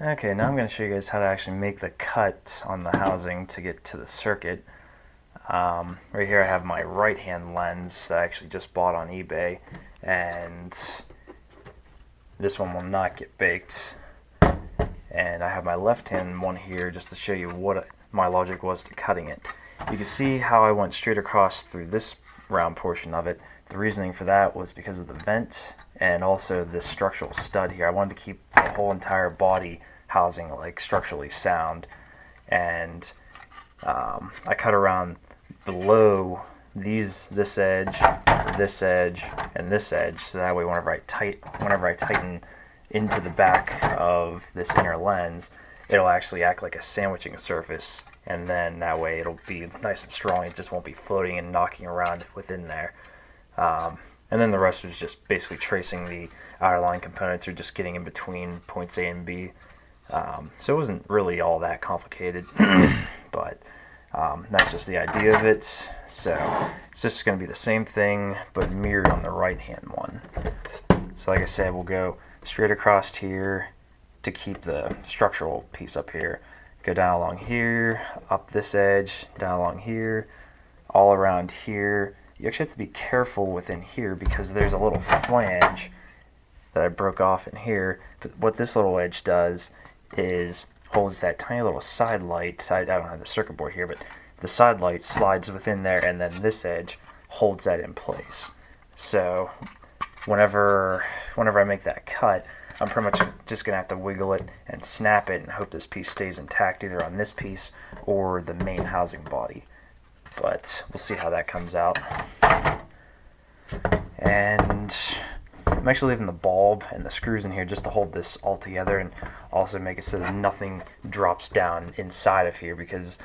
Okay, now I'm going to show you guys how to actually make the cut on the housing to get to the circuit. Right here I have my right hand lens that I actually just bought on eBay, and this one will not get baked. And I have my left hand one here just to show you what my logic was to cutting it. You can see how I went straight across through this round portion of it. The reasoning for that was because of the vent and also this structural stud here. I wanted to keep the whole entire body housing like structurally sound, and I cut around below this edge, and this edge, so that way whenever I tighten into the back of this inner lens, it'll actually act like a sandwiching surface, and then that way it'll be nice and strong. It just won't be floating and knocking around within there. And then the rest was just basically tracing the outer line components or just getting in between points A and B. So it wasn't really all that complicated, but that's just the idea of it. So it's just going to be the same thing, but mirrored on the right hand one. So like I said, we'll go straight across here to keep the structural piece up here. Go down along here, up this edge, down along here, all around here. You actually have to be careful within here because there's a little flange that I broke off in here. But what this little edge does is holds that tiny little side light. I don't have the circuit board here, but the side light slides within there, and then this edge holds that in place. So whenever I make that cut, I'm pretty much just going to have to wiggle it and snap it and hope this piece stays intact either on this piece or the main housing body. But we'll see how that comes out. And I'm actually leaving the bulb and the screws in here just to hold this all together and also make it so that nothing drops down inside of here, because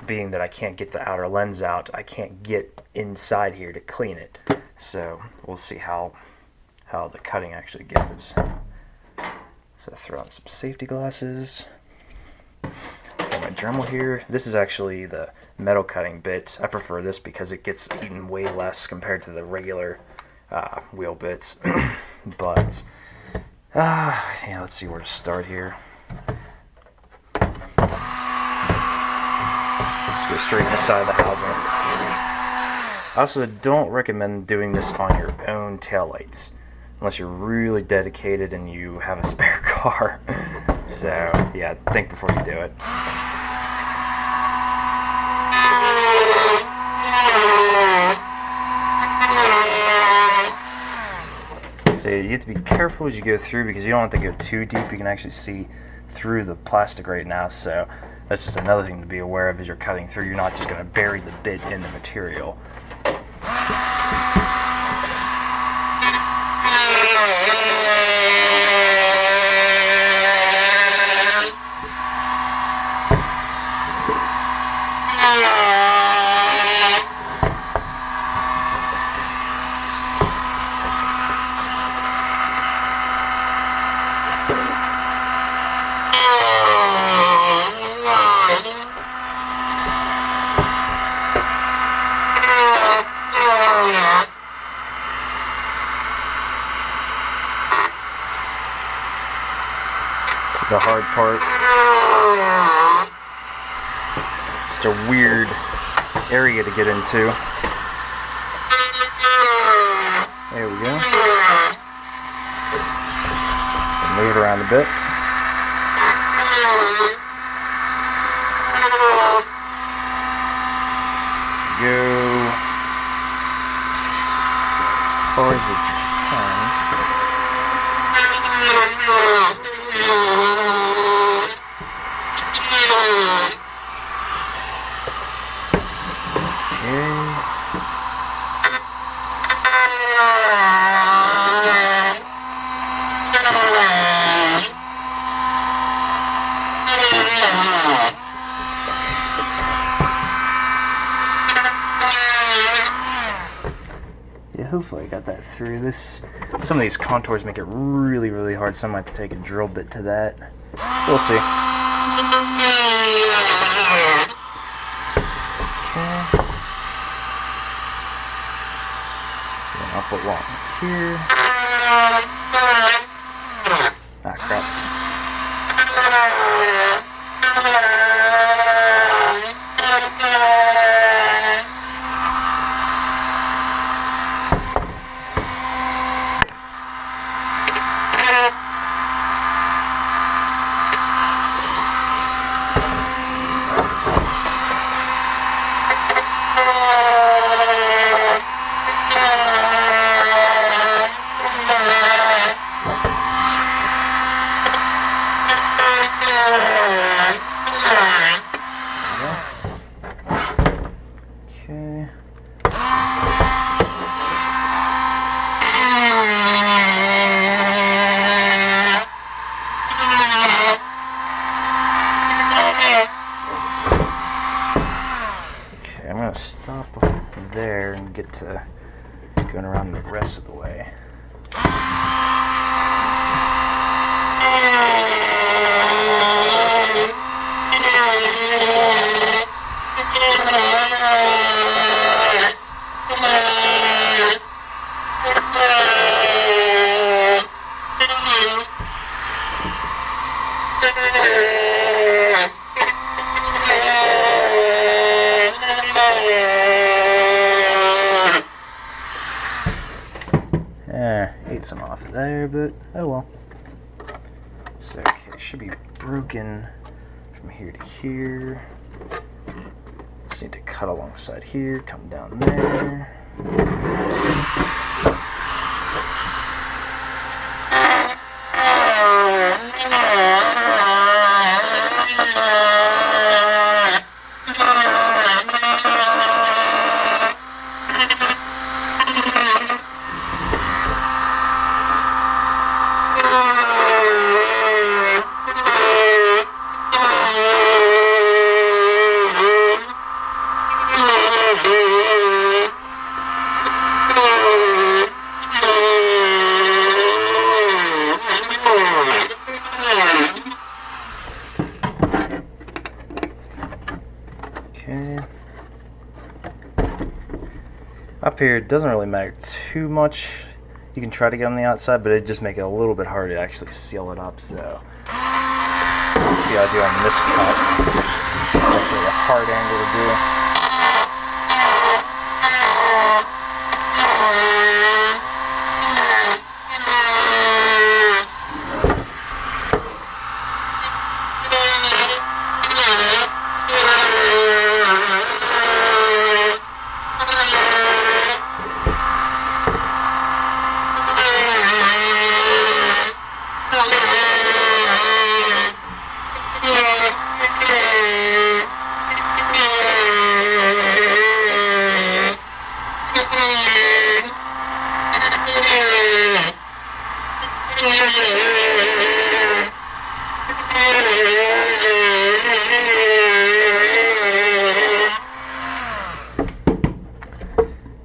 being that I can't get the outer lens out, I can't get inside here to clean it. So we'll see how the cutting actually goes. So throw on some safety glasses. Got my Dremel here. This is actually the metal cutting bit. I prefer this because it gets eaten way less compared to the regular wheel bits. But yeah, let's see where to start here. Just go straight inside the housing. I also don't recommend doing this on your own taillights unless you're really dedicated and you have a spare car. So yeah, think before you do it. So you have to be careful as you go through because you don't have to go too deep. You can actually see through the plastic right now, so that's just another thing to be aware of as you're cutting through. You're not just going to bury the bit in the material. The hard part. It's a weird area to get into. There we go. Move it around a bit. Go as far as we can. Yeah, hopefully I got that through. Some of these contours make it really, really hard, so I might have to take a drill bit to that. We'll see. Okay. Then I'll put one here. Ah, crap. get to going around the rest of the way. Ate some off of there, but oh well. So, okay, it should be broken from here to here. Just need to cut alongside here, come down there. Up here, it doesn't really matter too much. You can try to get on the outside, but it'd just make it a little bit harder to actually seal it up. So, see how I do on this cut. That's actually a hard angle to do.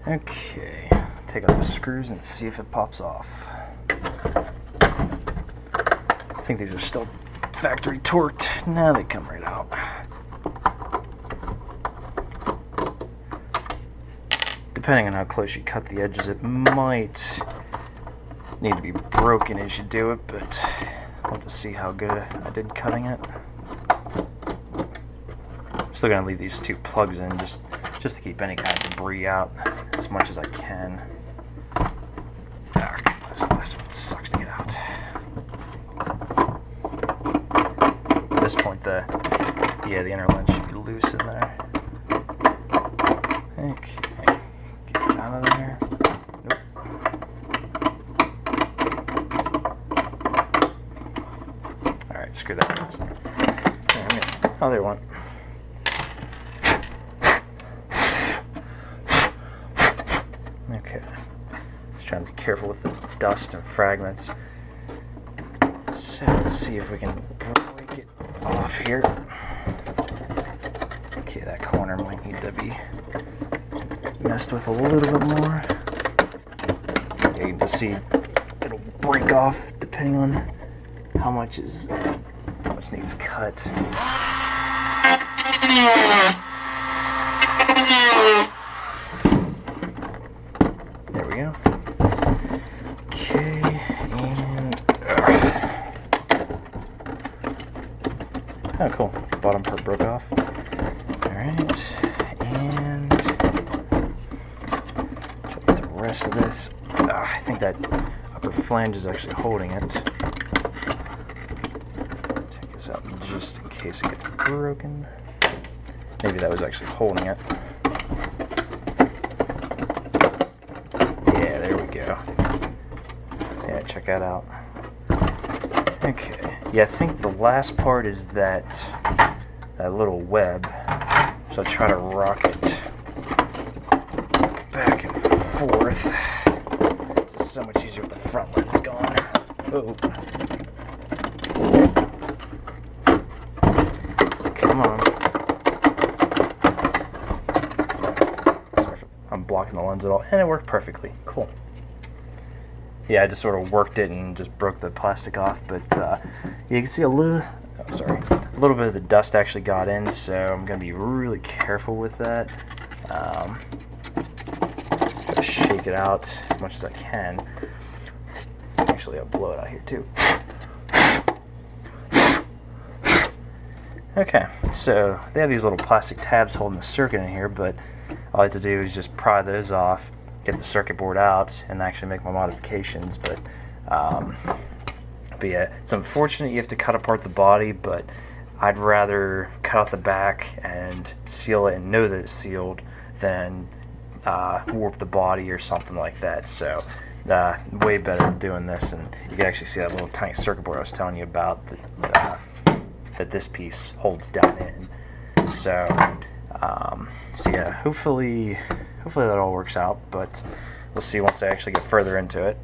Okay, take out the screws and see if it pops off. I think these are still factory torqued. Now they come right out. Depending on how close you cut the edges, it might need to be broken as you do it, but we'll just see how good I did cutting it. I'm still gonna leave these two plugs in just to keep any kind of debris out as much as I can. This last one sucks to get out. At this point, the inner lens should be loose in there. Okay, get it out of there. Nope. Alright, screw that. Other one. Okay, let's try and be careful with the dust and fragments. So let's see if we can break it off here. Okay, that corner might need to be messed with a little bit more. Yeah, you can just see it'll break off depending on how much needs cut. There we go. Okay, and oh, cool. Bottom part broke off. Alright, and check the rest of this. I think that upper flange is actually holding it. Take this out just in case it gets broken. Maybe that was actually holding it. Yeah, there we go. Yeah, check that out. Okay. Yeah, I think the last part is that little web. So I try to rock it back and forth. It's so much easier with the front lens gone. Oh. Come on. Sorry if I'm blocking broken the lens at all, and it worked perfectly. Cool. Yeah, I just sort of worked it and just broke the plastic off, but you can see a little bit of the dust actually got in, so I'm going to be really careful with that. Try to shake it out as much as I can. Actually, I'll blow it out here too. Okay, so they have these little plastic tabs holding the circuit in here, but all I have to do is just pry those off, get the circuit board out, and actually make my modifications. But yeah, it's unfortunate you have to cut apart the body, but I'd rather cut out the back and seal it and know that it's sealed than warp the body or something like that. So way better than doing this, and you can actually see that little tiny circuit board I was telling you about that this piece holds down in. So yeah, hopefully that all works out, but we'll see once I actually get further into it.